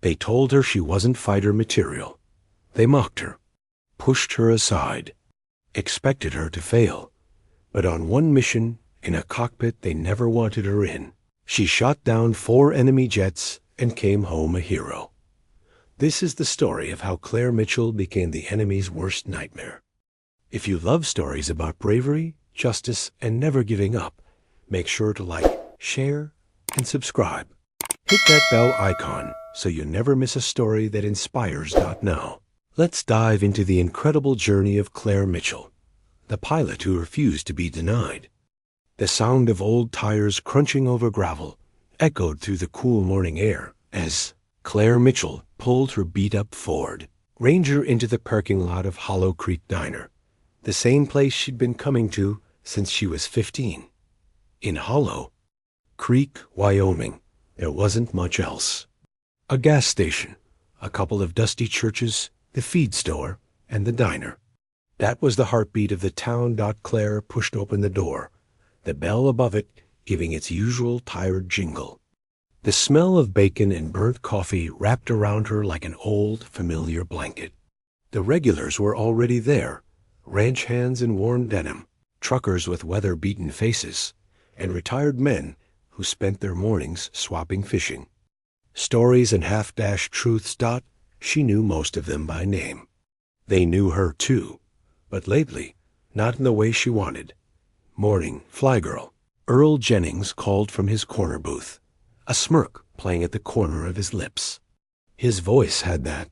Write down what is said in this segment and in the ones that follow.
They told her she wasn't fighter material. They mocked her, pushed her aside, expected her to fail. But on one mission, in a cockpit they never wanted her in, she shot down 4 enemy jets and came home a hero. This is the story of how Claire Mitchell became the enemy's worst nightmare. If you love stories about bravery, justice, and never giving up, make sure to like, share, and subscribe. Hit that bell icon so you never miss a story that inspires. Now, let's dive into the incredible journey of Claire Mitchell, the pilot who refused to be denied. The sound of old tires crunching over gravel echoed through the cool morning air as Claire Mitchell pulled her beat-up Ford Ranger into the parking lot of Hollow Creek Diner, the same place she'd been coming to since she was 15. In Hollow Creek, Wyoming, there wasn't much else. A gas station, a couple of dusty churches, the feed store, and the diner. That was the heartbeat of the town. Claire pushed open the door, the bell above it giving its usual tired jingle. The smell of bacon and burnt coffee wrapped around her like an old, familiar blanket. The regulars were already there, ranch hands in worn denim, truckers with weather-beaten faces, and retired men who spent their mornings swapping fishing. Stories and half-dashed truths. She knew most of them by name. They knew her too, but lately, not in the way she wanted. Morning fly girl. Earl Jennings called from his corner booth, a smirk playing at the corner of his lips. His voice had that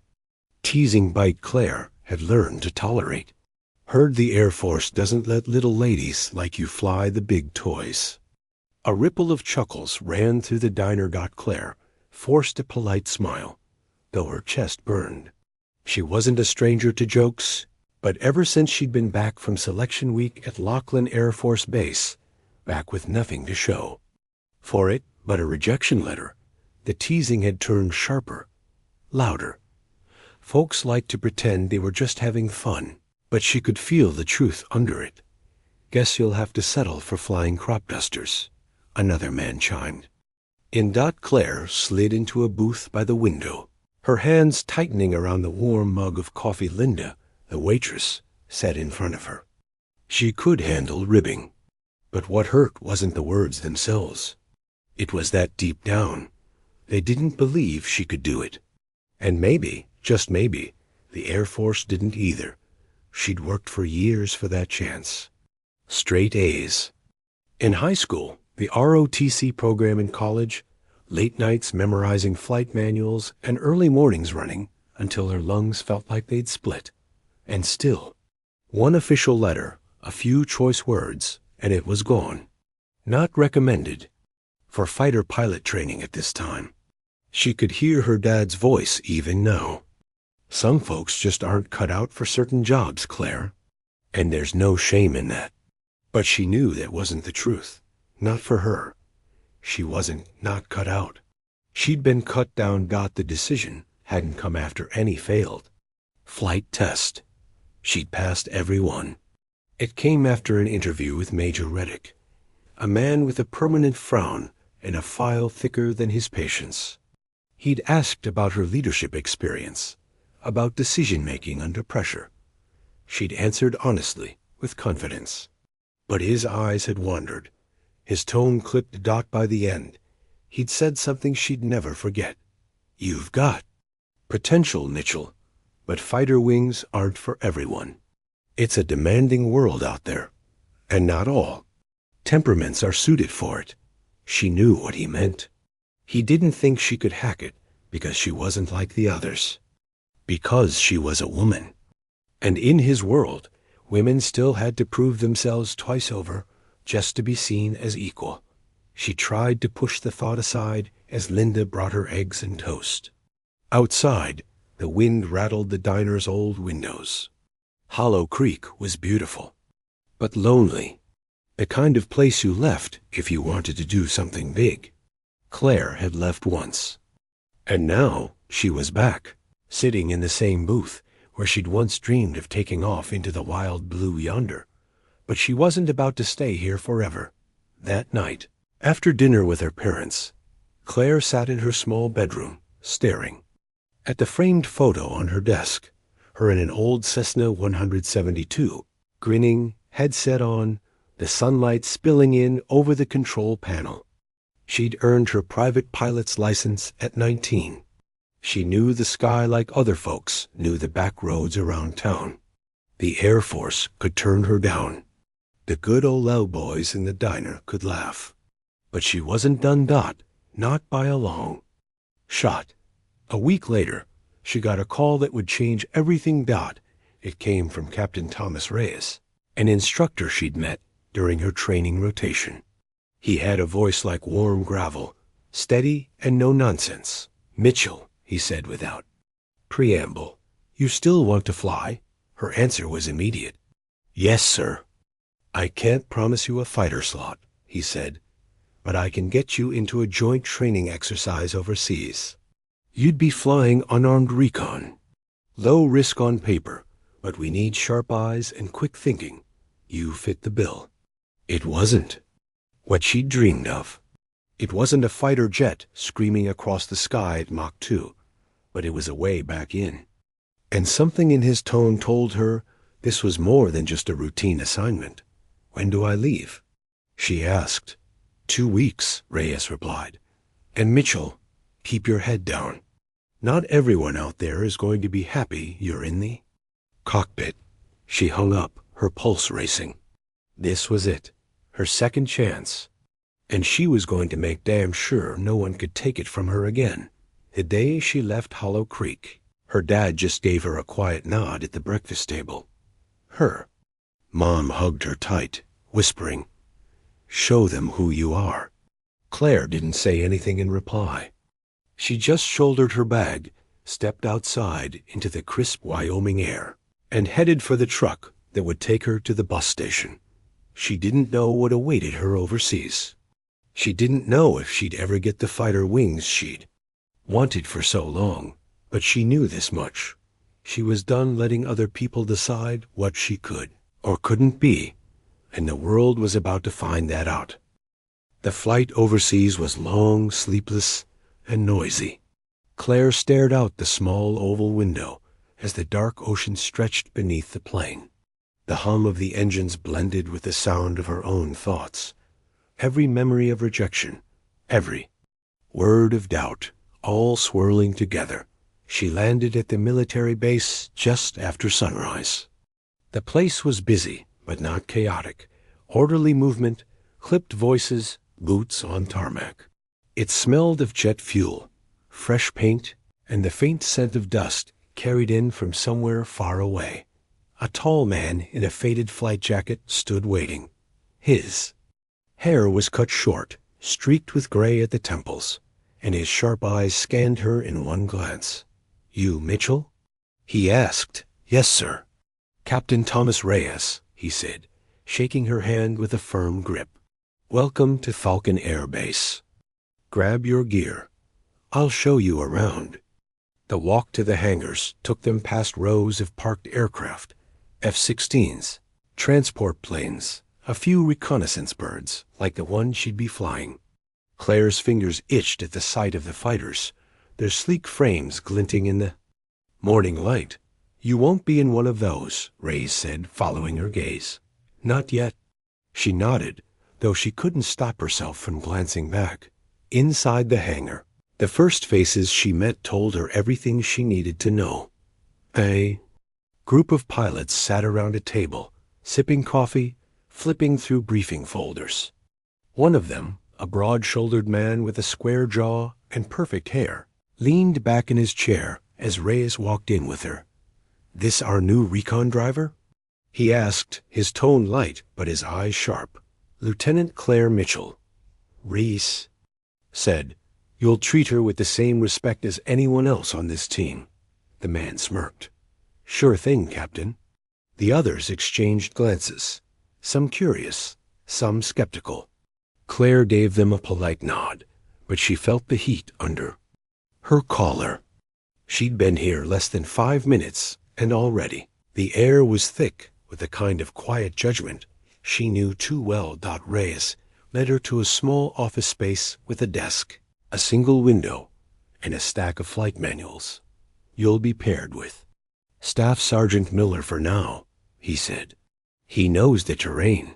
teasing bite Claire had learned to tolerate. Heard the Air Force doesn't let little ladies like you fly the big toys. A ripple of chuckles ran through the diner. Claire forced a polite smile, though her chest burned. She wasn't a stranger to jokes, but ever since she'd been back from selection week at Laughlin Air Force Base, back with nothing to show for it but a rejection letter, the teasing had turned sharper, louder. Folks liked to pretend they were just having fun, but she could feel the truth under it. Guess you'll have to settle for flying crop dusters, another man chimed. Claire slid into a booth by the window, her hands tightening around the warm mug of coffee Linda, the waitress, set in front of her. She could handle ribbing, but what hurt wasn't the words themselves. It was that deep down, they didn't believe she could do it. And maybe, just maybe, the Air Force didn't either. She'd worked for years for that chance. Straight A's. In high school, the ROTC program in college, late nights memorizing flight manuals and early mornings running until her lungs felt like they'd split. And still, one official letter, a few choice words, and it was gone. Not recommended for fighter pilot training at this time. She could hear her dad's voice even now. Some folks just aren't cut out for certain jobs, Claire. And there's no shame in that. But she knew that wasn't the truth. Not for her. She wasn't not cut out. She'd been cut down. The decision hadn't come after any failed flight test. She'd passed every one. It came after an interview with Major Reddick, a man with a permanent frown and a file thicker than his patience. He'd asked about her leadership experience, about decision-making under pressure. She'd answered honestly, with confidence. But his eyes had wandered, his tone clipped. By the end, he'd said something she'd never forget. You've got potential, Mitchell, but fighter wings aren't for everyone. It's a demanding world out there, and not all temperaments are suited for it. She knew what he meant. He didn't think she could hack it because she wasn't like the others. Because she was a woman. And in his world, women still had to prove themselves twice over just to be seen as equal. She tried to push the thought aside as Linda brought her eggs and toast. Outside, the wind rattled the diner's old windows. Hollow Creek was beautiful, but lonely. The kind of place you left if you wanted to do something big. Claire had left once. And now she was back, sitting in the same booth where she'd once dreamed of taking off into the wild blue yonder. But she wasn't about to stay here forever. That night, after dinner with her parents, Claire sat in her small bedroom, staring. at the framed photo on her desk, her in an old Cessna 172, grinning, headset on, the sunlight spilling in over the control panel. She'd earned her private pilot's license at 19. She knew the sky like other folks knew the back roads around town. The Air Force could turn her down. The good old boys in the diner could laugh. But she wasn't done, not by a long shot. A week later, she got a call that would change everything. It came from Captain Thomas Reyes, an instructor she'd met during her training rotation. He had a voice like warm gravel, steady and no nonsense. "Mitchell," he said without preamble, "you still want to fly?" Her answer was immediate. "Yes, sir." "I can't promise you a fighter slot," he said, "but I can get you into a joint training exercise overseas. You'd be flying unarmed recon. Low risk on paper, but we need sharp eyes and quick thinking. You fit the bill." It wasn't what she'd dreamed of. It wasn't a fighter jet screaming across the sky at Mach 2, but it was a way back in. And something in his tone told her this was more than just a routine assignment. "When do I leave?" she asked. 2 weeks, Reyes replied. "And Mitchell, keep your head down. Not everyone out there is going to be happy you're in the cockpit." She hung up, her pulse racing. This was it, her second chance. And she was going to make damn sure no one could take it from her again. The day she left Hollow Creek, her dad just gave her a quiet nod at the breakfast table. Mom hugged her tight, whispering, "Show them who you are." Claire didn't say anything in reply. She just shouldered her bag, stepped outside into the crisp Wyoming air, and headed for the truck that would take her to the bus station. She didn't know what awaited her overseas. She didn't know if she'd ever get the fighter wings she'd wanted for so long, but she knew this much. She was done letting other people decide what she could or couldn't be, and the world was about to find that out. The flight overseas was long, sleepless, and noisy. Claire stared out the small oval window as the dark ocean stretched beneath the plane. The hum of the engines blended with the sound of her own thoughts. Every memory of rejection, every word of doubt, all swirling together. She landed at the military base just after sunrise. The place was busy, but not chaotic. Orderly movement, clipped voices, boots on tarmac. It smelled of jet fuel, fresh paint, and the faint scent of dust carried in from somewhere far away. A tall man in a faded flight jacket stood waiting. His hair was cut short, streaked with gray at the temples, and his sharp eyes scanned her in one glance. "You Mitchell?" he asked. "Yes, sir." "Captain Thomas Reyes," he said, shaking her hand with a firm grip. "Welcome to Falcon Air Base. Grab your gear. I'll show you around." The walk to the hangars took them past rows of parked aircraft, F-16s, transport planes, a few reconnaissance birds like the one she'd be flying. Claire's fingers itched at the sight of the fighters, their sleek frames glinting in the morning light. "You won't be in one of those," Reyes said, following her gaze. "Not yet." She nodded, though she couldn't stop herself from glancing back. Inside the hangar, the first faces she met told her everything she needed to know. A group of pilots sat around a table, sipping coffee, flipping through briefing folders. One of them, a broad-shouldered man with a square jaw and perfect hair, leaned back in his chair as Reyes walked in with her. "This our new recon driver?" he asked, his tone light but his eyes sharp. "Lieutenant Claire Mitchell." Reyes said, "You'll treat her with the same respect as anyone else on this team." The man smirked. "Sure thing, Captain." The others exchanged glances, some curious, some skeptical. Claire gave them a polite nod, but she felt the heat under her collar. She'd been here less than 5 minutes, and already the air was thick with a kind of quiet judgment she knew too well. Reyes led her to a small office space with a desk, a single window, and a stack of flight manuals. you'll be paired with Staff Sergeant Miller for now, he said. He knows the terrain.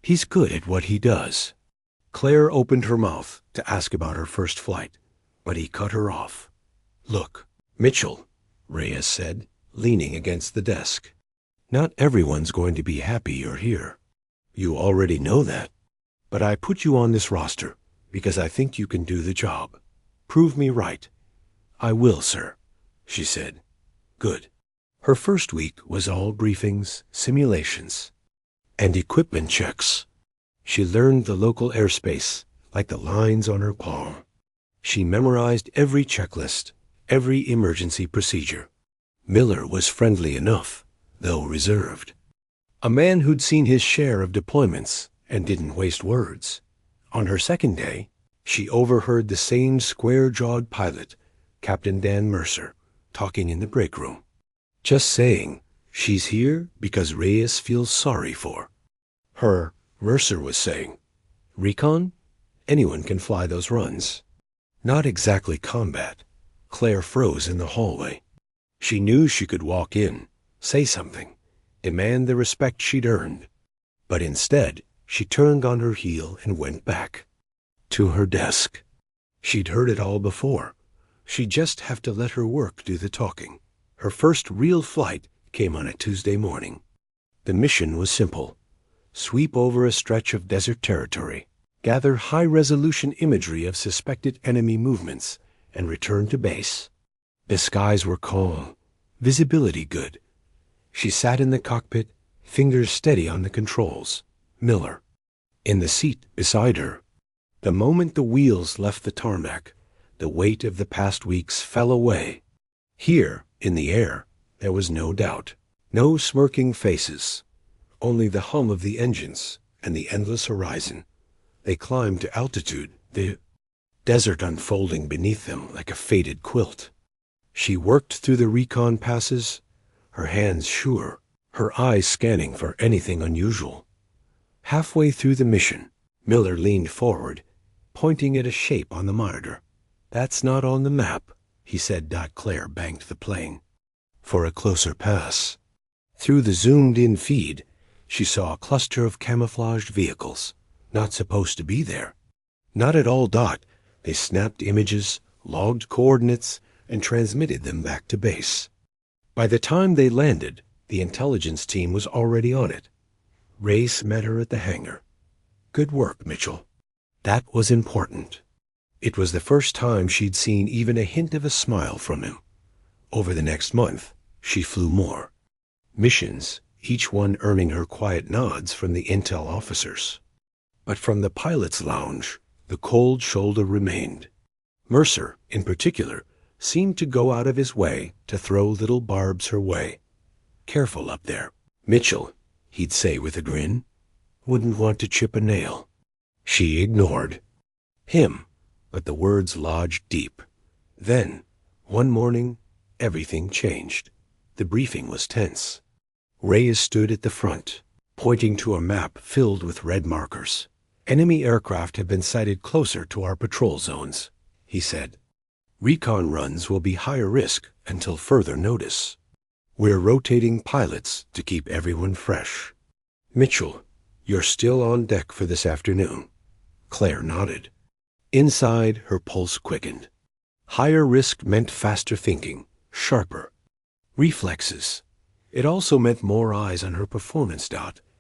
He's good at what he does. Claire opened her mouth to ask about her first flight, but he cut her off. Look, Mitchell, Reyes said, leaning against the desk. Not everyone's going to be happy you're here. You already know that. But I put you on this roster because I think you can do the job. Prove me right. I will, sir, she said. Good. Her first week was all briefings, simulations, and equipment checks. She learned the local airspace like the lines on her palm. She memorized every checklist, every emergency procedure. Miller was friendly enough, though reserved. A man who'd seen his share of deployments and didn't waste words. On her second day, she overheard the same square-jawed pilot, Captain Dan Mercer, talking in the break room. Just saying, she's here because Reyes feels sorry for her. Mercer was saying, recon? Anyone can fly those runs. Not exactly combat. Claire froze in the hallway. She knew she could walk in, say something, demand the respect she'd earned. But instead, she turned on her heel and went back to her desk. She'd heard it all before. She'd just have to let her work do the talking. Her first real flight came on a Tuesday morning. The mission was simple. Sweep over a stretch of desert territory, gather high-resolution imagery of suspected enemy movements, and return to base. The skies were calm, visibility good. She sat in the cockpit, fingers steady on the controls. Miller, in the seat beside her. The moment the wheels left the tarmac, the weight of the past weeks fell away. Here, in the air, there was no doubt. No smirking faces. Only the hum of the engines and the endless horizon. They climbed to altitude, the desert unfolding beneath them like a faded quilt. She worked through the recon passes, her hands sure, her eyes scanning for anything unusual. Halfway through the mission, Miller leaned forward, pointing at a shape on the monitor. That's not on the map, he said. Claire banked the plane for a closer pass. Through the zoomed-in feed, she saw a cluster of camouflaged vehicles, not supposed to be there. Not at all. They snapped images, logged coordinates, and transmitted them back to base. By the time they landed, the intelligence team was already on it. Reyes met her at the hangar. Good work, Mitchell. That was important. It was the first time she'd seen even a hint of a smile from him. Over the next month, she flew more missions, each one earning her quiet nods from the intel officers. But from the pilot's lounge, the cold shoulder remained. Mercer, in particular, seemed to go out of his way to throw little barbs her way. Careful up there, Mitchell, he'd say with a grin. Wouldn't want to chip a nail. She ignored him, but the words lodged deep. Then, one morning, everything changed. The briefing was tense. Reyes stood at the front, pointing to a map filled with red markers. Enemy aircraft have been sighted closer to our patrol zones, he said. Recon runs will be higher risk until further notice. We're rotating pilots to keep everyone fresh. Mitchell, you're still on deck for this afternoon. Claire nodded. Inside, her pulse quickened. Higher risk meant faster thinking, sharper reflexes. It also meant more eyes on her performance.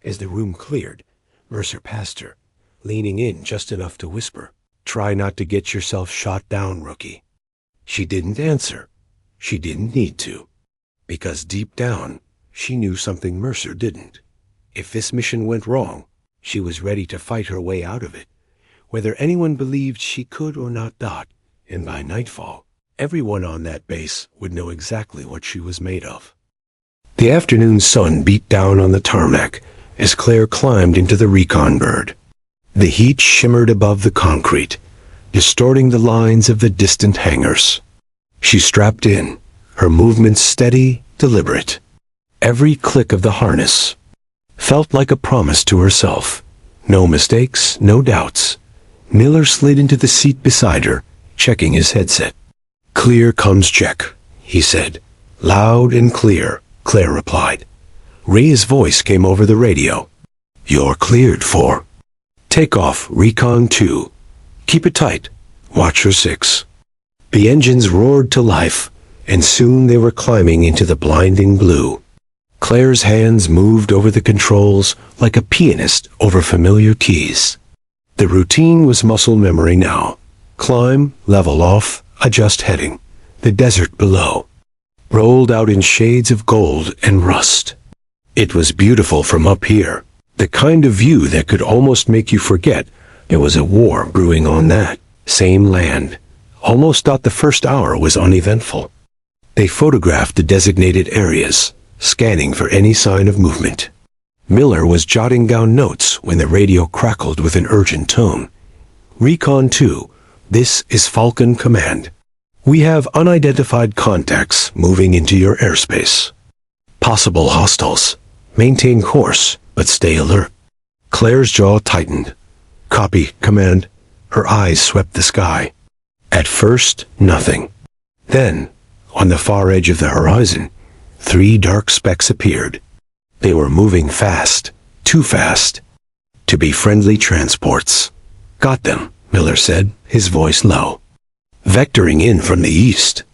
As the room cleared, Mercer passed her, leaning in just enough to whisper, "Try not to get yourself shot down, rookie." She didn't answer. She didn't need to. Because deep down, she knew something Mercer didn't. If this mission went wrong, she was ready to fight her way out of it, whether anyone believed she could or not. And by nightfall, everyone on that base would know exactly what she was made of. The afternoon sun beat down on the tarmac as Claire climbed into the recon bird. The heat shimmered above the concrete, distorting the lines of the distant hangars. She strapped in, her movements steady, deliberate. Every click of the harness felt like a promise to herself. No mistakes, no doubts. Miller slid into the seat beside her, checking his headset. "Clear comes check," he said. Loud and clear, Claire replied. Ray's voice came over the radio. You're cleared for takeoff, Recon 2. Keep it tight. Watcher 6. The engines roared to life, and soon they were climbing into the blinding blue. Claire's hands moved over the controls like a pianist over familiar keys. The routine was muscle memory now. Climb, level off, adjust heading. The desert below rolled out in shades of gold and rust. It was beautiful from up here, the kind of view that could almost make you forget there was a war brewing on that same land. Almost thought the first hour was uneventful. They photographed the designated areas, scanning for any sign of movement. Miller was jotting down notes when the radio crackled with an urgent tone. Recon 2, this is Falcon Command. We have unidentified contacts moving into your airspace. Possible hostiles. Maintain course, but stay alert. Claire's jaw tightened. Copy, Command. Her eyes swept the sky. At first, nothing. Then, on the far edge of the horizon, 3 dark specks appeared. They were moving fast, too fast, to be friendly transports. Got them, Miller said, his voice low. Vectoring in from the east.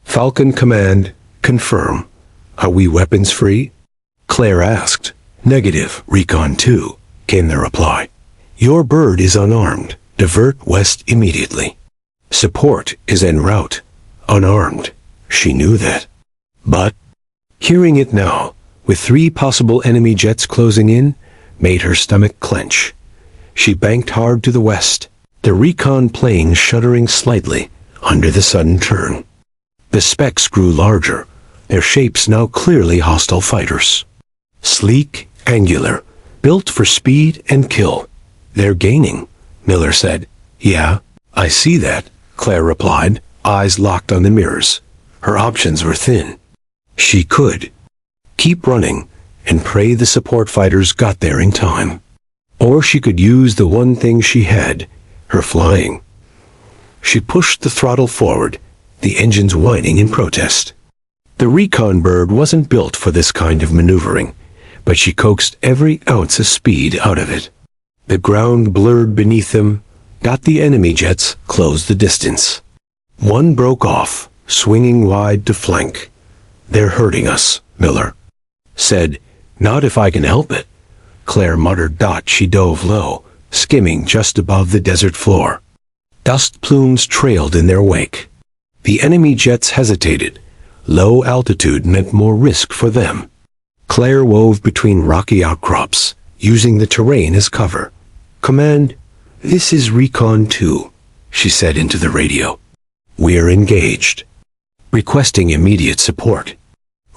Falcon Command, confirm. Are we weapons free? Claire asked. Negative, Recon 2, came the reply. Your bird is unarmed. Divert west immediately. Support is en route. Unarmed. She knew that. But hearing it now, with 3 possible enemy jets closing in, made her stomach clench. She banked hard to the west, the recon plane shuddering slightly under the sudden turn. The specks grew larger, their shapes now clearly hostile fighters. Sleek, angular, built for speed and kill. They're gaining, Miller said. Yeah, I see that, Claire replied, eyes locked on the mirrors. Her options were thin. She could keep running and pray the support fighters got there in time. Or she could use the one thing she had, her flying. She pushed the throttle forward, the engines whining in protest. The recon bird wasn't built for this kind of maneuvering, but she coaxed every ounce of speed out of it. The ground blurred beneath them, got the enemy jets, closed the distance. One broke off, swinging wide to flank. They're hurting us, Miller said. Not if I can help it. Claire muttered. She dove low, skimming just above the desert floor. Dust plumes trailed in their wake. The enemy jets hesitated. Low altitude meant more risk for them. Claire wove between rocky outcrops, using the terrain as cover. Command, this is Recon 2, she said into the radio. We're engaged. Requesting immediate support.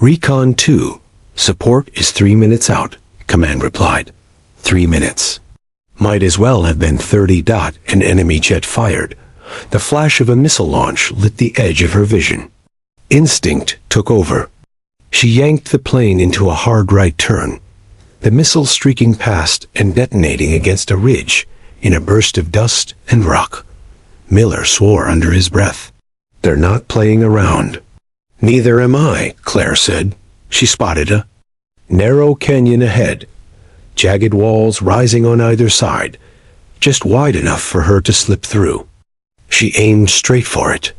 Recon 2, support is 3 minutes out, Command replied. 3 minutes. Might as well have been 30. An enemy jet fired. The flash of a missile launch lit the edge of her vision. Instinct took over. She yanked the plane into a hard right turn, the missile streaking past and detonating against a ridge in a burst of dust and rock. Miller swore under his breath. They're not playing around. Neither am I, Claire said. She spotted a narrow canyon ahead, jagged walls rising on either side, just wide enough for her to slip through. She aimed straight for it.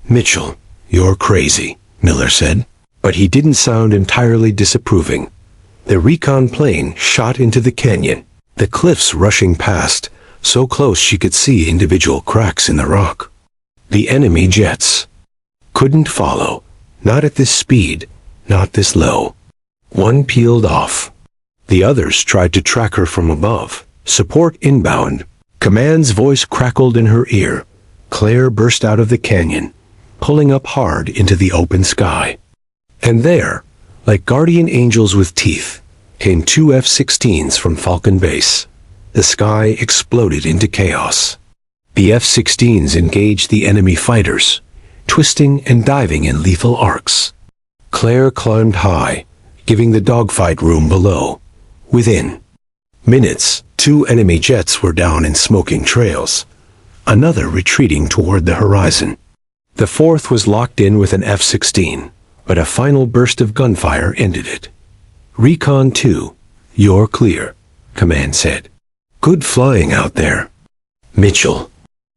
Mitchell, you're crazy, Miller said, but he didn't sound entirely disapproving. The recon plane shot into the canyon, the cliffs rushing past, so close she could see individual cracks in the rock. The enemy jets couldn't follow, not at this speed, not this low. One peeled off. The others tried to track her from above. Support inbound. Command's voice crackled in her ear. Claire burst out of the canyon, pulling up hard into the open sky. And there, like guardian angels with teeth, came 2 F-16s from Falcon Base. The sky exploded into chaos. The F-16s engaged the enemy fighters, twisting and diving in lethal arcs. Claire climbed high, giving the dogfight room below. Within minutes, 2 enemy jets were down in smoking trails, another retreating toward the horizon. The fourth was locked in with an F-16, but a final burst of gunfire ended it. "Recon 2, you're clear," Command said. "Good flying out there." "Mitchell."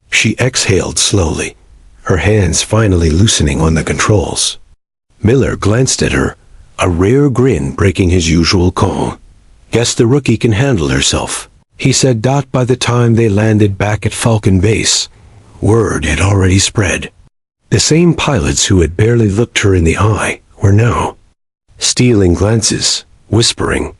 She exhaled slowly, her hands finally loosening on the controls. Miller glanced at her, a rare grin breaking his usual calm. "Guess the rookie can handle herself," he said. By the time they landed back at Falcon Base, word had already spread. The same pilots who had barely looked her in the eye were now stealing glances, whispering.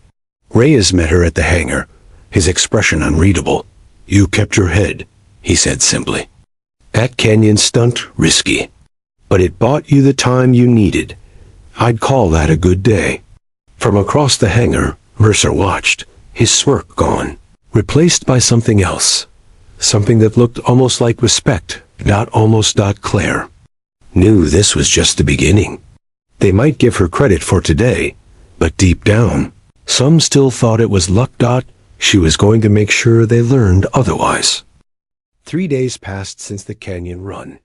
Reyes met her at the hangar, his expression unreadable. "You kept your head," he said simply. "That canyon stunt, risky. But it bought you the time you needed. I'd call that a good day." From across the hangar, Mercer watched, his smirk gone, replaced by something else. Something that looked almost like respect. Claire knew this was just the beginning. They might give her credit for today, but deep down, some still thought it was luck. She was going to make sure they learned otherwise. 3 days passed since the canyon run.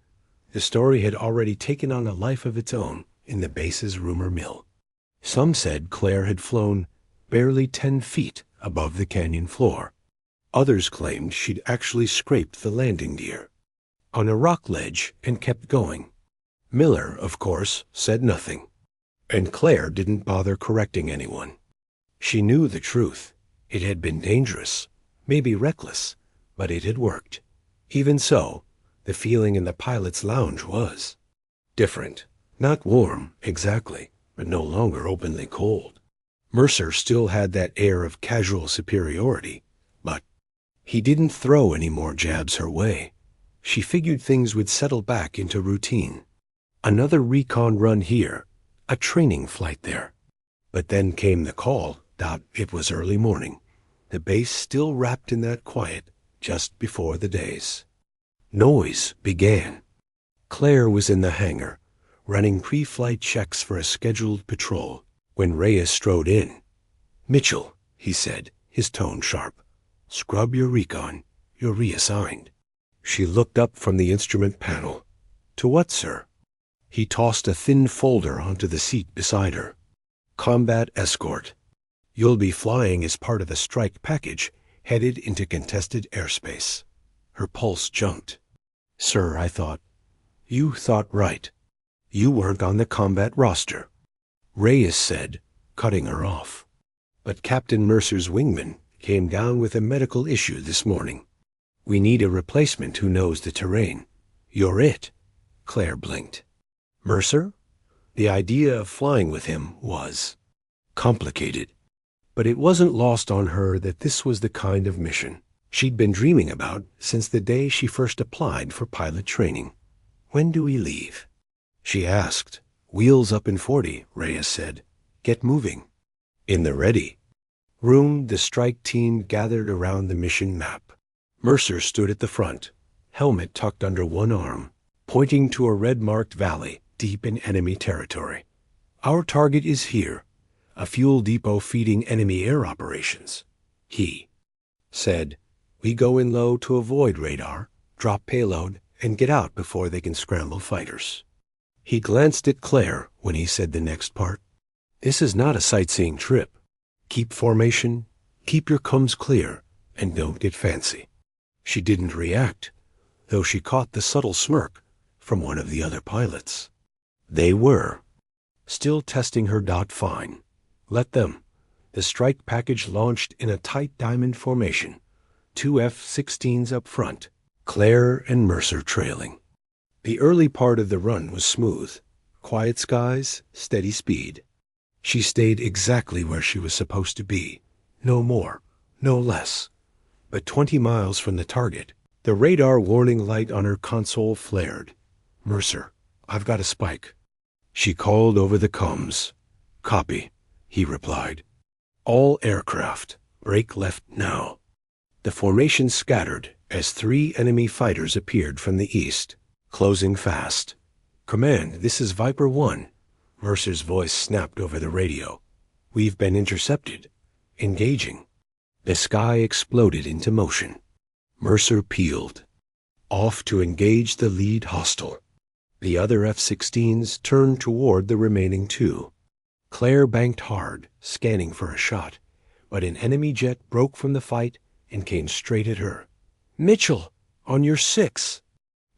The story had already taken on a life of its own in the base's rumor mill. Some said Claire had flown barely 10 feet above the canyon floor. Others claimed she'd actually scraped the landing gear on a rock ledge and kept going. Miller, of course, said nothing, and Claire didn't bother correcting anyone. She knew the truth. It had been dangerous, maybe reckless, but it had worked. Even so, the feeling in the pilot's lounge was different. Not warm, exactly, but no longer openly cold. Mercer still had that air of casual superiority, but he didn't throw any more jabs her way. She figured things would settle back into routine. Another recon run here, a training flight there. But then came the call. It was early morning, the base still wrapped in that quiet just before the days. Noise began. Claire was in the hangar, running pre-flight checks for a scheduled patrol, when Reyes strode in. "Mitchell," he said, his tone sharp. "Scrub your recon. You're reassigned." She looked up from the instrument panel. "To what, sir?" He tossed a thin folder onto the seat beside her. "Combat escort. You'll be flying as part of the strike package, headed into contested airspace." Her pulse jumped. "Sir, I thought—" "You thought right. You weren't on the combat roster," Reyes said, cutting her off. "But Captain Mercer's wingman came down with a medical issue this morning. We need a replacement who knows the terrain. You're it." Claire blinked. "Mercer?" The idea of flying with him was complicated, but it wasn't lost on her that this was the kind of mission she'd been dreaming about since the day she first applied for pilot training. "When do we leave?" she asked. "Wheels up in 40, Reyes said. "Get moving." In the ready room, the strike team gathered around the mission map. Mercer stood at the front, helmet tucked under one arm, pointing to a red-marked valley deep in enemy territory. "Our target is here, a fuel depot feeding enemy air operations," he said. "We go in low to avoid radar, drop payload, and get out before they can scramble fighters." He glanced at Claire when he said the next part. "This is not a sightseeing trip. Keep formation, keep your coms clear, and don't get fancy." She didn't react, though she caught the subtle smirk from one of the other pilots. They were still testing her. Fine. Let them. The strike package launched in a tight diamond formation, 2 F-16s up front, Claire and Mercer trailing. The early part of the run was smooth. Quiet skies, steady speed. She stayed exactly where she was supposed to be. No more, no less. But 20 miles from the target, the radar warning light on her console flared. "Mercer, I've got a spike." She called over the comms. "Copy," he replied. "All aircraft, break left now." The formation scattered as 3 enemy fighters appeared from the east, closing fast. "Command, this is Viper 1. Mercer's voice snapped over the radio. "We've been intercepted. Engaging." The sky exploded into motion. Mercer peeled, off to engage the lead hostile. The other F-16s turned toward the remaining two. Claire banked hard, scanning for a shot, but an enemy jet broke from the fight and came straight at her. "Mitchell, on your 6."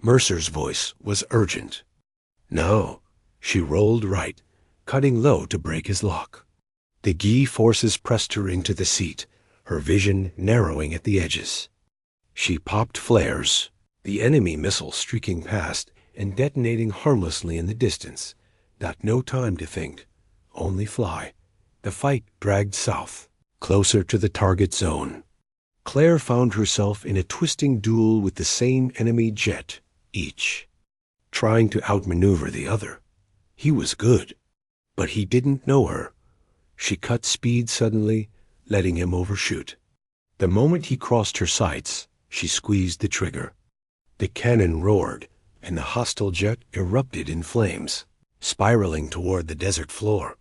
Mercer's voice was urgent. "No." She rolled right, cutting low to break his lock. The gi forces pressed her into the seat, her vision narrowing at the edges. She popped flares, the enemy missile streaking past and detonating harmlessly in the distance. Not no time to think, only fly. The fight dragged south, closer to the target zone. Claire found herself in a twisting duel with the same enemy jet, each, trying to outmaneuver the other. He was good, but he didn't know her. She cut speed suddenly, letting him overshoot. The moment he crossed her sights, she squeezed the trigger. The cannon roared, and the hostile jet erupted in flames, spiraling toward the desert floor.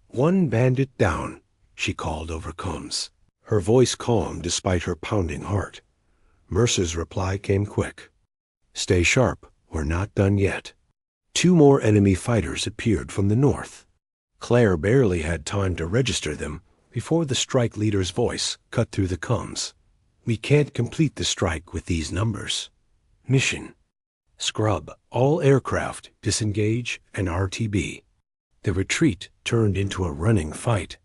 "One bandit down," she called over comms, her voice calm despite her pounding heart. Mercer's reply came quick. "Stay sharp, we're not done yet." 2 more enemy fighters appeared from the north. Claire barely had time to register them before the strike leader's voice cut through the comms. "We can't complete the strike with these numbers. Mission: scrub all aircraft, disengage, and RTB." The retreat turned into a running fight.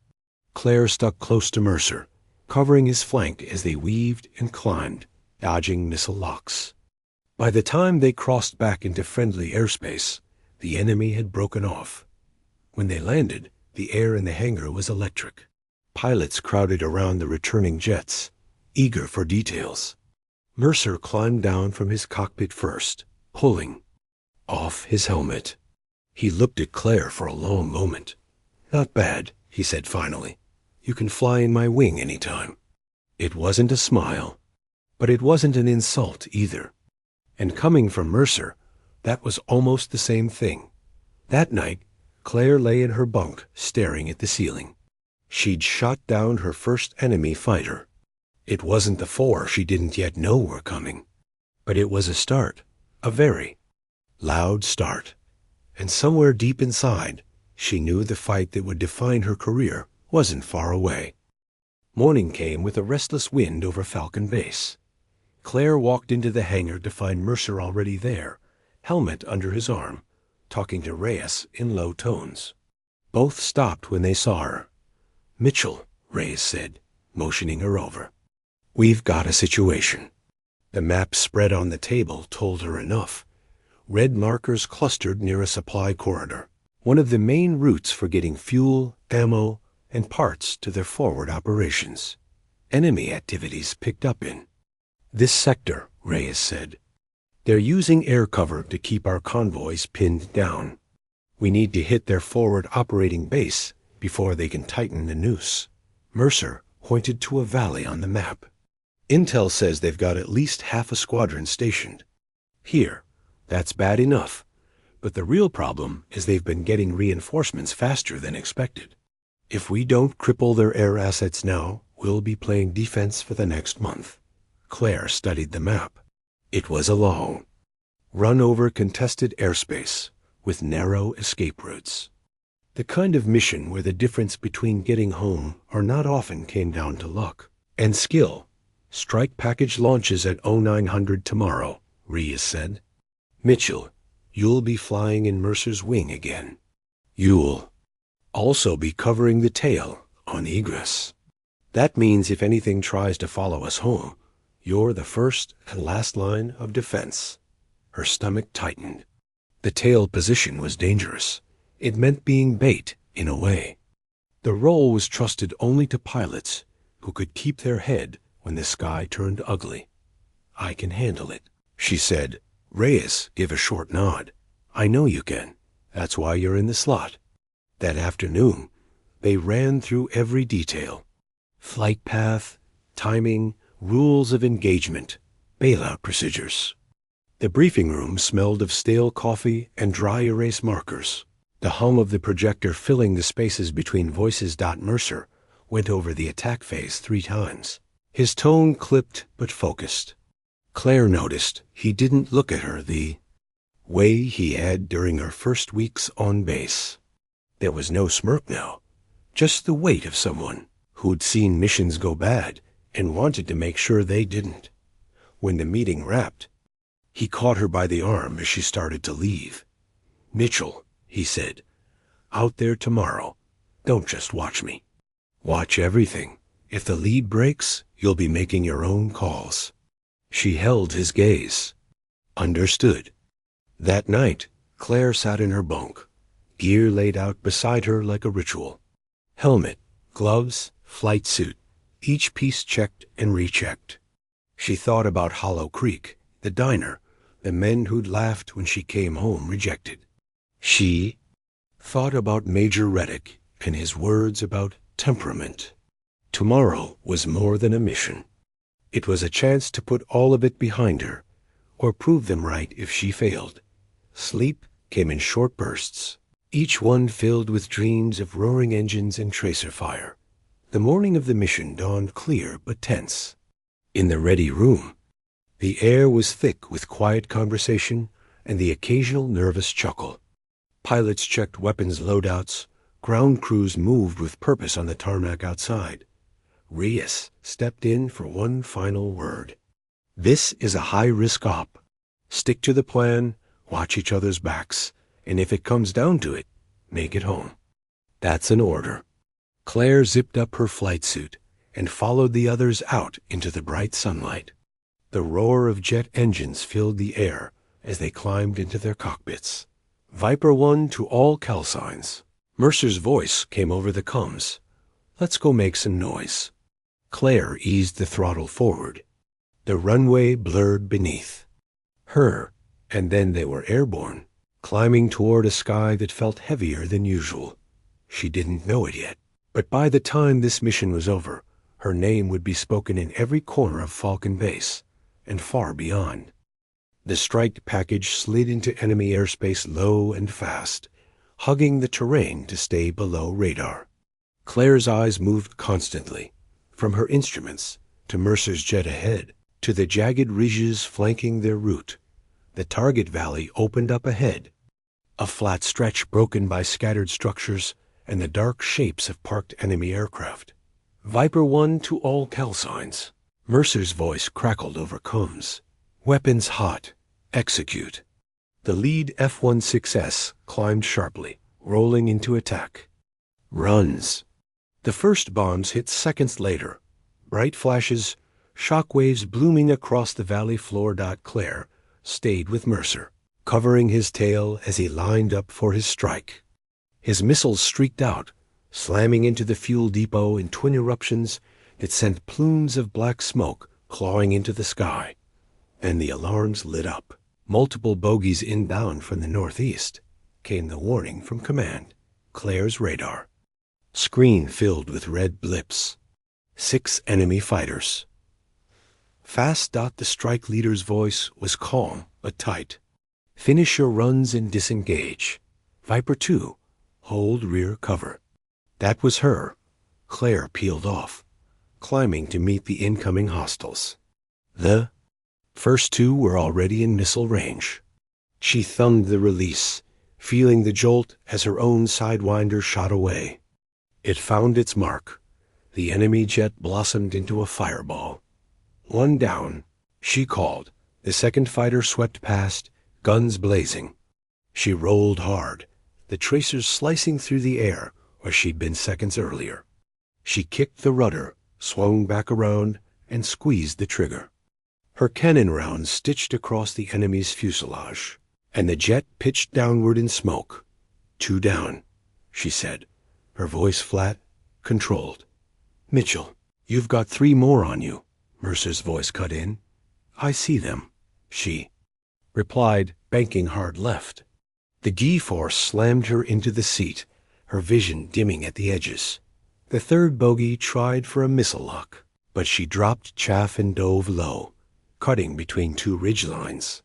Claire stuck close to Mercer, covering his flank as they weaved and climbed, dodging missile locks. By the time they crossed back into friendly airspace, the enemy had broken off. When they landed, the air in the hangar was electric. Pilots crowded around the returning jets, eager for details. Mercer climbed down from his cockpit first, pulling off his helmet. He looked at Claire for a long moment. "Not bad," he said finally. "You can fly in my wing any time." It wasn't a smile, but it wasn't an insult either. And coming from Mercer, that was almost the same thing. That night, Claire lay in her bunk, staring at the ceiling. She'd shot down her first enemy fighter. It wasn't the 4 she didn't yet know were coming, but it was a start, a very loud start. And somewhere deep inside, she knew the fight that would define her career wasn't far away. Morning came with a restless wind over Falcon Base. Claire walked into the hangar to find Mercer already there, helmet under his arm, talking to Reyes in low tones. Both stopped when they saw her. "Mitchell," Reyes said, motioning her over. "We've got a situation." The map spread on the table told her enough. Red markers clustered near a supply corridor, one of the main routes for getting fuel, ammo, and parts to their forward operations. Enemy activities picked up in this sector, Reyes said. "They're using air cover to keep our convoys pinned down. We need to hit their forward operating base before they can tighten the noose." Mercer pointed to a valley on the map. "Intel says they've got at least half a squadron stationed here. That's bad enough, but the real problem is they've been getting reinforcements faster than expected. If we don't cripple their air assets now, we'll be playing defense for the next month." Claire studied the map. It was a long, run-over contested airspace with narrow escape routes. The kind of mission where the difference between getting home or not often came down to luck and skill. "Strike package launches at 0900 tomorrow," Reyes said. "Mitchell, you'll be flying in Mercer's wing again. You'll also be covering the tail on egress. That means if anything tries to follow us home, you're the first and last line of defense." Her stomach tightened. The tail position was dangerous. It meant being bait, in a way. The role was trusted only to pilots who could keep their head when the sky turned ugly. "I can handle it," she said. Reyes gave a short nod. "I know you can. That's why you're in the slot." That afternoon, they ran through every detail. Flight path, timing, rules of engagement, bailout procedures. The briefing room smelled of stale coffee and dry erase markers. The hum of the projector filling the spaces between voices. Mercer went over the attack phase 3 times. His tone clipped but focused. Claire noticed he didn't look at her the way he had during her first weeks on base. There was no smirk now, just the weight of someone who'd seen missions go bad and wanted to make sure they didn't. When the meeting wrapped, he caught her by the arm as she started to leave. "Mitchell," he said, "out there tomorrow, don't just watch me. Watch everything. If the lead breaks, you'll be making your own calls." She held his gaze. Understood. That night, Claire sat in her bunk, gear laid out beside her like a ritual. Helmet, gloves, flight suit, each piece checked and rechecked. She thought about Hollow Creek, the diner, the men who'd laughed when she came home rejected. She thought about Major Reddick and his words about temperament. Tomorrow was more than a mission. It was a chance to put all of it behind her, or prove them right if she failed. Sleep came in short bursts, each one filled with dreams of roaring engines and tracer fire. The morning of the mission dawned clear but tense. In the ready room, the air was thick with quiet conversation and the occasional nervous chuckle. Pilots checked weapons loadouts. Ground crews moved with purpose on the tarmac outside. Reyes stepped in for one final word. "This is a high-risk op. Stick to the plan, watch each other's backs, and if it comes down to it, make it home." That's an order. Claire zipped up her flight suit and followed the others out into the bright sunlight. The roar of jet engines filled the air as they climbed into their cockpits. "Viper 1 to all calsigns." Mercer's voice came over the comms. "Let's go make some noise." Claire eased the throttle forward. The runway blurred beneath her, and then they were airborne, climbing toward a sky that felt heavier than usual. She didn't know it yet, but by the time this mission was over, her name would be spoken in every corner of Falcon Base, and far beyond. The strike package slid into enemy airspace low and fast, hugging the terrain to stay below radar. Claire's eyes moved constantly, from her instruments to Mercer's jet ahead, to the jagged ridges flanking their route. The target valley opened up ahead, a flat stretch broken by scattered structures and the dark shapes of parked enemy aircraft. "Viper 1 to all calsigns." Mercer's voice crackled over comms. "Weapons hot. Execute." The lead F-16S climbed sharply, rolling into attack. Runs. The first bombs hit seconds later. Bright flashes, shock waves blooming across the valley floor. Claire stayed with Mercer, covering his tail as he lined up for his strike. His missiles streaked out, slamming into the fuel depot in twin eruptions that sent plumes of black smoke clawing into the sky. And the alarms lit up. Multiple bogies inbound from the northeast. Came the warning from command. Claire's radar. Screen filled with red blips. 6 enemy fighters. Fast. The strike leader's voice was calm but tight. "Finish your runs and disengage. Viper 2, hold rear cover." That was her. Claire peeled off, climbing to meet the incoming hostiles. The first 2 were already in missile range. She thumbed the release, feeling the jolt as her own Sidewinder shot away. It found its mark. The enemy jet blossomed into a fireball. "One down," she called. The second fighter swept past, guns blazing. She rolled hard, the tracers slicing through the air where she'd been seconds earlier. She kicked the rudder, swung back around, and squeezed the trigger. Her cannon rounds stitched across the enemy's fuselage, and the jet pitched downward in smoke. "2 down," she said, her voice flat, controlled. "Mitchell, you've got 3 more on you," Mercer's voice cut in. "I see them," she replied, banking hard left. The G-force slammed her into the seat, her vision dimming at the edges. The third bogey tried for a missile lock, but she dropped chaff and dove low, cutting between 2 ridgelines.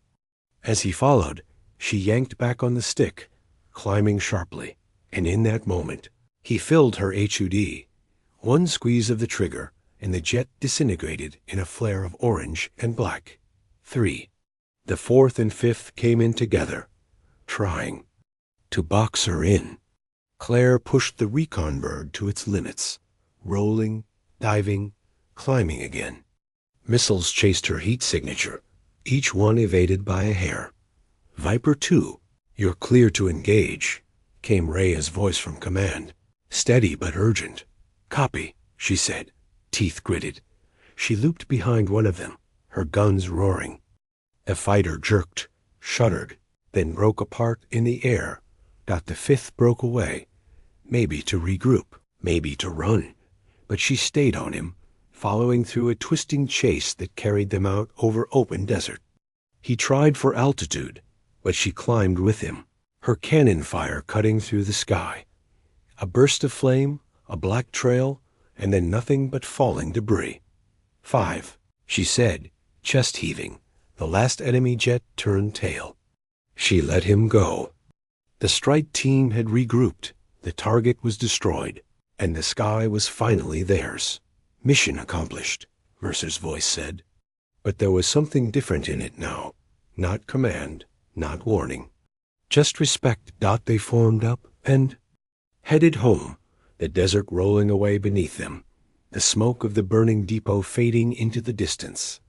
As he followed, she yanked back on the stick, climbing sharply, and in that moment, he filled her HUD. One squeeze of the trigger, and the jet disintegrated in a flare of orange and black. 3. The 4th and 5th came in together, trying to box her in. Claire pushed the recon bird to its limits, rolling, diving, climbing again. Missiles chased her heat signature, each one evaded by a hair. Viper 2, you're clear to engage, came Rhea's voice from command, steady but urgent. Copy, she said, teeth gritted. She looped behind one of them, her guns roaring. A fighter jerked, shuddered, then broke apart in the air. The fifth broke away, maybe to regroup, maybe to run. But she stayed on him, following through a twisting chase that carried them out over open desert. He tried for altitude, but she climbed with him, her cannon fire cutting through the sky. A burst of flame, a black trail, and then nothing but falling debris. 5, she said, chest heaving. The last enemy jet turned tail. She let him go. The strike team had regrouped, the target was destroyed, and the sky was finally theirs. Mission accomplished, Mercer's voice said. But there was something different in it now. Not command, not warning. Just respect. They formed up and headed home, the desert rolling away beneath them, the smoke of the burning depot fading into the distance.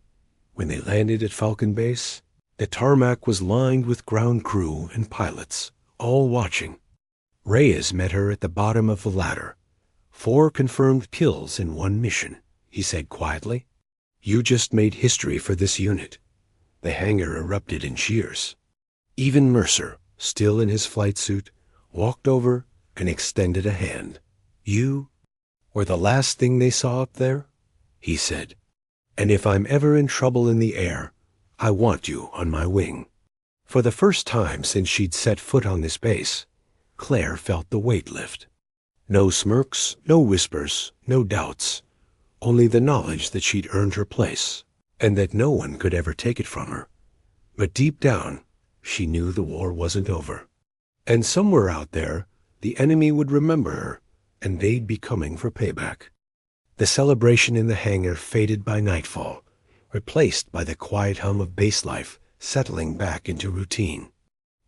When they landed at Falcon Base, the tarmac was lined with ground crew and pilots, all watching. Reyes met her at the bottom of the ladder. 4 confirmed kills in 1 mission, he said quietly. You just made history for this unit. The hangar erupted in cheers. Even Mercer, still in his flight suit, walked over and extended a hand. You were the last thing they saw up there, he said. And if I'm ever in trouble in the air, I want you on my wing. For the first time since she'd set foot on this base, Claire felt the weight lift. No smirks, no whispers, no doubts, only the knowledge that she'd earned her place, and that no one could ever take it from her. But deep down, she knew the war wasn't over. And somewhere out there, the enemy would remember her, and they'd be coming for payback. The celebration in the hangar faded by nightfall, replaced by the quiet hum of base life settling back into routine.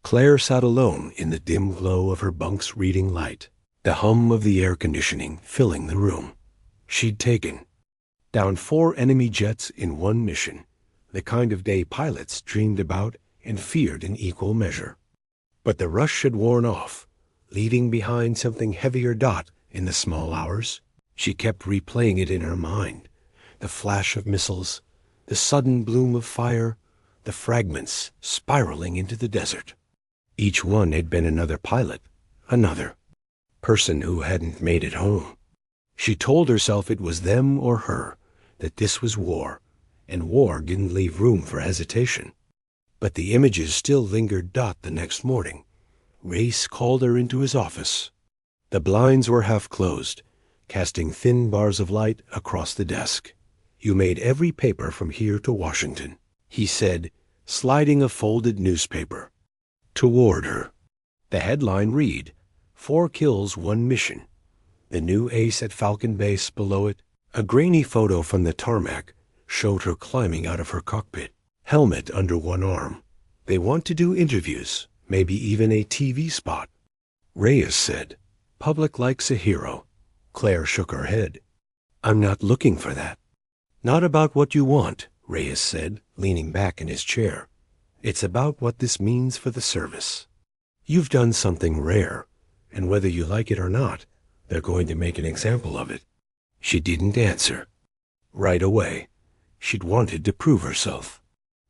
Claire sat alone in the dim glow of her bunk's reading light, the hum of the air conditioning filling the room. She'd taken down 4 enemy jets in 1 mission, the kind of day pilots dreamed about and feared in equal measure. But the rush had worn off, leaving behind something heavier. In the small hours, she kept replaying it in her mind, the flash of missiles, the sudden bloom of fire, the fragments spiraling into the desert. Each one had been another pilot, another person who hadn't made it home. She told herself it was them or her, that this was war, and war didn't leave room for hesitation. But the images still lingered. The next morning, Race called her into his office. The blinds were half closed, casting thin bars of light across the desk. You made every paper from here to Washington, he said, sliding a folded newspaper toward her. The headline read, 4 kills, 1 mission. The new ace at Falcon Base below it. A grainy photo from the tarmac showed her climbing out of her cockpit, helmet under one arm. They want to do interviews, maybe even a TV spot. Reyes said, public likes a hero. Claire shook her head. I'm not looking for that. Not about what you want, Reyes said, leaning back in his chair. It's about what this means for the service. You've done something rare, and whether you like it or not, they're going to make an example of it. She didn't answer. Right away, she'd wanted to prove herself.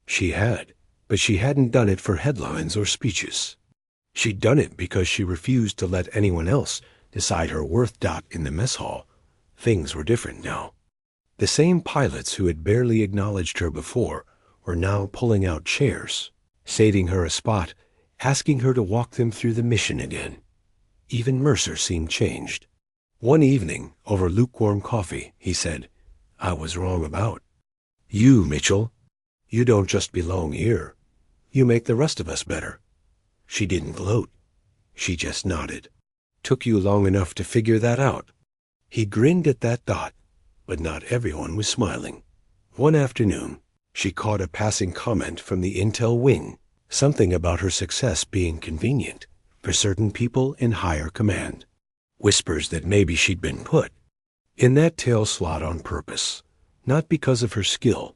She had, but she hadn't done it for headlines or speeches. She'd done it because she refused to let anyone else decide her worth. In the mess hall, things were different now. The same pilots who had barely acknowledged her before were now pulling out chairs, saving her a spot, asking her to walk them through the mission again. Even Mercer seemed changed. One evening, over lukewarm coffee, he said, I was wrong about you, Mitchell. You don't just belong here. You make the rest of us better. She didn't gloat. She just nodded. Took you long enough to figure that out. He grinned at that. But not everyone was smiling. One afternoon, she caught a passing comment from the intel wing. Something about her success being convenient for certain people in higher command. Whispers that maybe she'd been put in that tail slot on purpose, not because of her skill,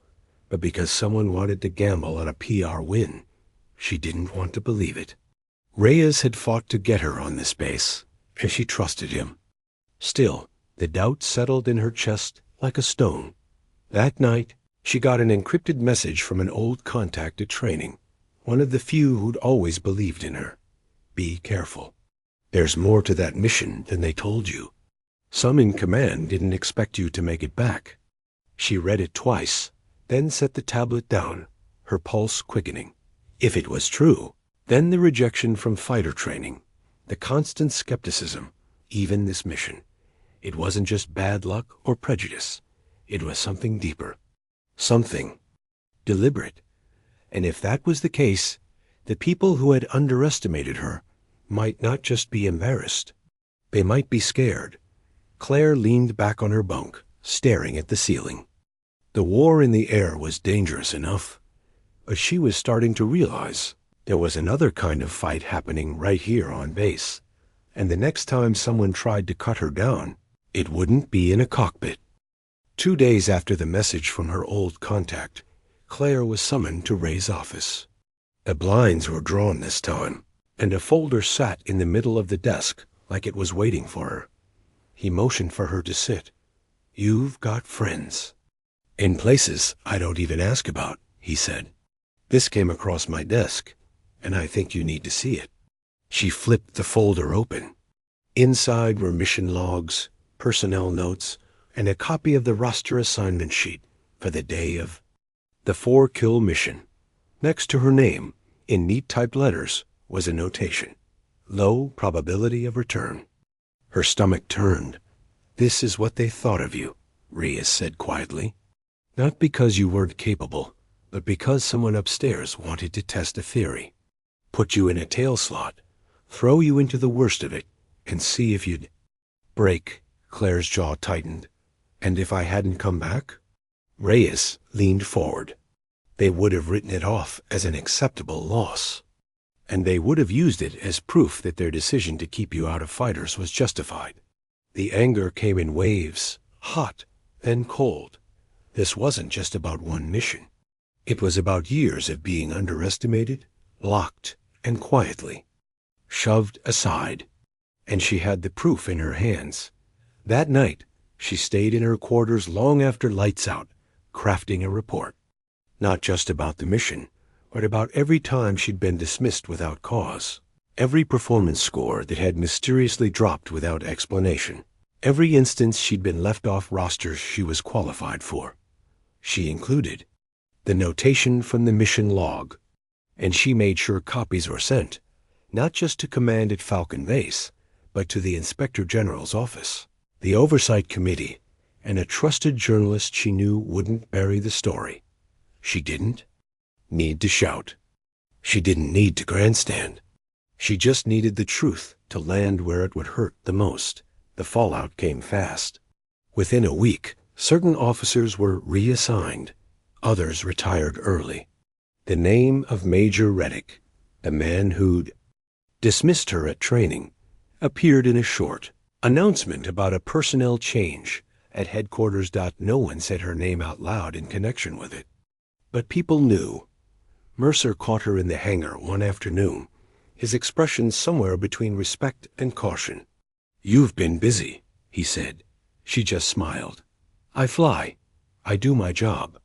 but because someone wanted to gamble on a PR win. She didn't want to believe it. Reyes had fought to get her on this base, and she trusted him. Still, the doubt settled in her chest like a stone. That night, she got an encrypted message from an old contact at training, one of the few who'd always believed in her. Be careful. There's more to that mission than they told you. Some in command didn't expect you to make it back. She read it twice, then set the tablet down, her pulse quickening. If it was true, then the rejection from fighter training, the constant skepticism, even this mission. It wasn't just bad luck or prejudice. It was something deeper. Something deliberate. And if that was the case, the people who had underestimated her might not just be embarrassed. They might be scared. Claire leaned back on her bunk, staring at the ceiling. The war in the air was dangerous enough, but she was starting to realize there was another kind of fight happening right here on base, and the next time someone tried to cut her down, it wouldn't be in a cockpit. 2 days after the message from her old contact, Claire was summoned to Ray's office. The blinds were drawn this time, and a folder sat in the middle of the desk like it was waiting for her. He motioned for her to sit. "You've got friends. In places I don't even ask about," he said. "This came across my desk, and I think you need to see it." She flipped the folder open. Inside were mission logs, personnel notes, and a copy of the roster assignment sheet for the day of the 4-kill mission. Next to her name, in neat typed letters, was a notation: low probability of return. Her stomach turned. "This is what they thought of you," Reyes said quietly. "Not because you weren't capable, but because someone upstairs wanted to test a theory. Put you in a tail slot, throw you into the worst of it, and see if you'd break." Claire's jaw tightened. "And if I hadn't come back?" Reyes leaned forward. "They would have written it off as an acceptable loss. And they would have used it as proof that their decision to keep you out of fighters was justified." The anger came in waves, hot, then cold. This wasn't just about one mission. It was about years of being underestimated, locked, and quietly shoved aside. And she had the proof in her hands. That night, she stayed in her quarters long after lights out, crafting a report. Not just about the mission, but about every time she'd been dismissed without cause. Every performance score that had mysteriously dropped without explanation. Every instance she'd been left off rosters she was qualified for. She included the notation from the mission log, and she made sure copies were sent, not just to command at Falcon Base, but to the Inspector General's office, the Oversight Committee, and a trusted journalist she knew wouldn't bury the story. She didn't need to shout. She didn't need to grandstand. She just needed the truth to land where it would hurt the most. The fallout came fast. Within a week, certain officers were reassigned. Others retired early. The name of Major Reddick, the man who'd dismissed her at training, appeared in a short announcement about a personnel change at headquarters. No one said her name out loud in connection with it. But people knew. Mercer caught her in the hangar one afternoon, his expression somewhere between respect and caution. "You've been busy," he said. She just smiled. "I fly. I do my job."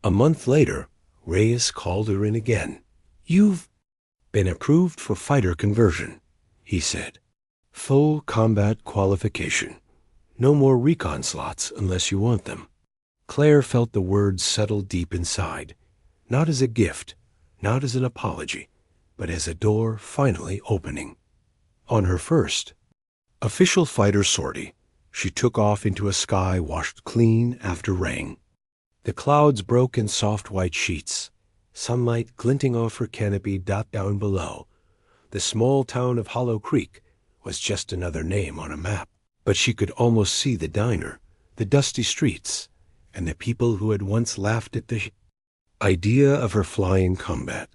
A month later, Reyes called her in again. "You've been approved for fighter conversion," he said. "Full combat qualification. No more recon slots unless you want them." Claire felt the words settle deep inside, not as a gift, not as an apology, but as a door finally opening. On her first official fighter sortie, she took off into a sky washed clean after rain. The clouds broke in soft white sheets, sunlight glinting off her canopy. Down below, the small town of Hollow Creek was just another name on a map, but she could almost see the diner, the dusty streets, and the people who had once laughed at the idea of her flying combat.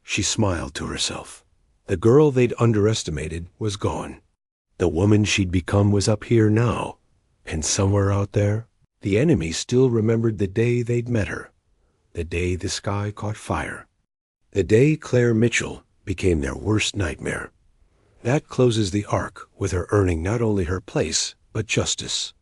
She smiled to herself. The girl they'd underestimated was gone. The woman she'd become was up here now. And somewhere out there, the enemy still remembered the day they'd met her. The day the sky caught fire. The day Claire Mitchell became their worst nightmare. That closes the arc with her earning not only her place, but justice.